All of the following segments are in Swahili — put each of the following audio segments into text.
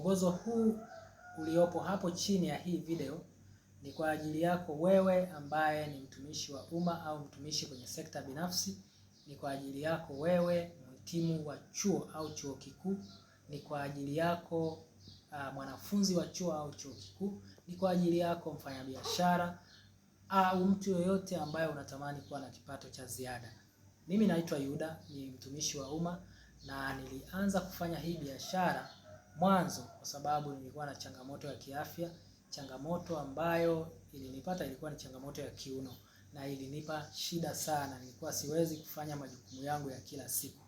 Mwongozo huu uliopo hapo chini ya hii video ni kwa ajili yako wewe ambaye ni mtumishi wa umma au mtumishi kwenye sekta binafsi. Ni kwa ajili yako wewe mhitimu wa chuo au chuo kikuu. Ni kwa ajili yako mwanafunzi wa chuo au chuo kikuu. Ni kwa ajili yako mfanyabiashara au mtu yoyote ambaye unatamani kuwa na kipato cha ziada. Mimi naitwa Yuda, ni mtumishi wa umma na nilianza kufanya hii biashara mwanzo kwa sababu nilikuwa na changamoto ya kiafya. Changamoto ambayo ilinipata ilikuwa ni changamoto ya kiuno na ilinipa shida sana. Nilikuwa siwezi kufanya majukumu yangu ya kila siku.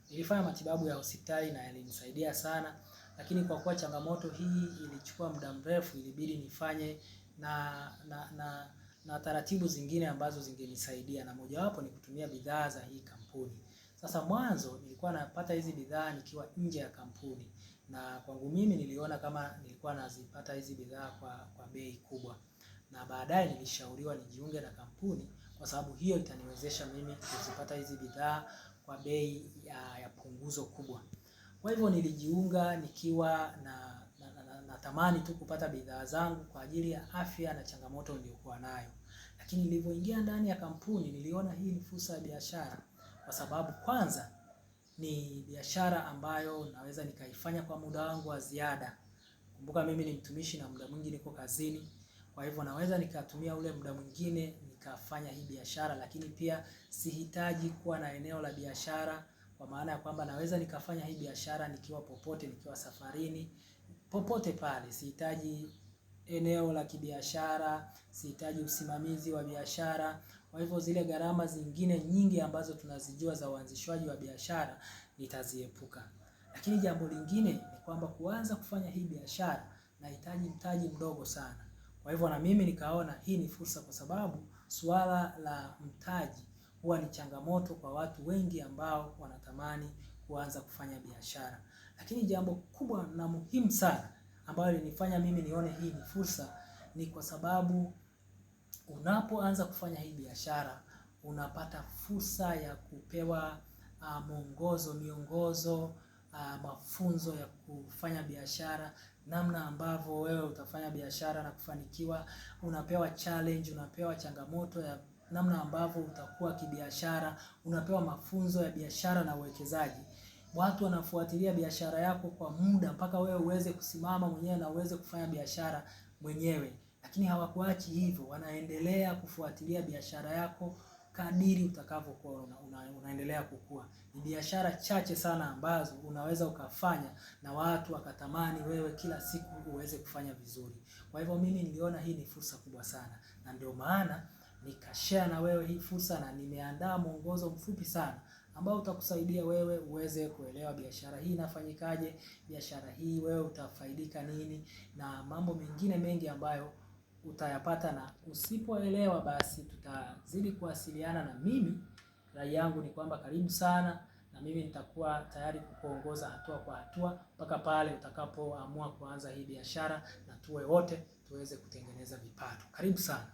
Nilifanya matibabu ya hospitali na yalinisaidia sana, lakini kwa kuwa changamoto hii ilichukua muda mrefu, ilibidi nifanye na taratibu zingine ambazo zingenisaidia, na mojawapo ni kutumia bidhaa za hii kampuni. Sasa mwanzo nilikuwa napata hizi bidhaa nikiwa nje ya kampuni, na kwangu mimi niliona kama nilikuwa nazipata hizi bidhaa kwa bei kubwa, na baadaye nilishauriwa nijiunge na kampuni kwa sababu hiyo itaniwezesha mimi kuzipata hizi bidhaa kwa bei ya punguzo kubwa. Kwa hivyo nilijiunga nikiwa natamani tu kupata bidhaa zangu kwa ajili ya afya na changamoto niliyokuwa nayo. Lakini nilipoingia ndani ya kampuni niliona hii ni fursa ya biashara, kwa sababu kwanza ni biashara ambayo naweza nikaifanya kwa muda wangu wa ziada. Kumbuka mimi ni mtumishi na muda mwingi niko kazini. Kwa hivyo naweza nikatumia ule muda mwingine nikafanya hii biashara, lakini pia sihitaji kuwa na eneo la biashara, kwa maana ya kwamba naweza nikafanya hii biashara nikiwa popote, nikiwa safarini, popote pale. Sihitaji eneo la kibiashara, sihitaji usimamizi wa biashara. Kwa hivyo zile gharama zingine nyingi ambazo tunazijua za uanzishwaji wa biashara nitaziepuka. Lakini jambo lingine ni kwamba kuanza kufanya hii biashara nahitaji mtaji mdogo sana. Kwa hivyo na mimi nikaona hii ni fursa, kwa sababu suala la mtaji huwa ni changamoto kwa watu wengi ambao wanatamani kuanza kufanya biashara. Lakini jambo kubwa na muhimu sana ambalo linifanya mimi nione hii ni fursa ni kwa sababu unapoanza kufanya hii biashara unapata fursa ya kupewa miongozo, mafunzo ya kufanya biashara, namna ambavyo wewe utafanya biashara na kufanikiwa. Unapewa challenge, unapewa changamoto ya namna ambavyo utakuwa kibiashara, unapewa mafunzo ya biashara na uwekezaji. Watu wanafuatilia biashara yako kwa muda mpaka wewe uweze kusimama mwenyewe na uweze kufanya biashara mwenyewe. Lakini hawakuachi hivyo, wanaendelea kufuatilia biashara yako kadiri utakavyokuwa unaendelea kukua. Ni biashara chache sana ambazo unaweza ukafanya na watu wakatamani wewe kila siku uweze kufanya vizuri. Kwa hivyo mimi niliona hii ni fursa kubwa sana, na ndio maana nikashare na wewe hii fursa, na nimeandaa mwongozo mfupi sana ambao utakusaidia wewe uweze kuelewa biashara hii inafanyikaje, biashara hii wewe utafaidika nini, na mambo mengine mengi ambayo utayapata. Na usipoelewa basi tutazidi kuwasiliana na mimi. Rai yangu ni kwamba karibu sana, na mimi nitakuwa tayari kukuongoza hatua kwa hatua mpaka pale utakapoamua kuanza hii biashara, na tuwe wote tuweze kutengeneza vipato. Karibu sana.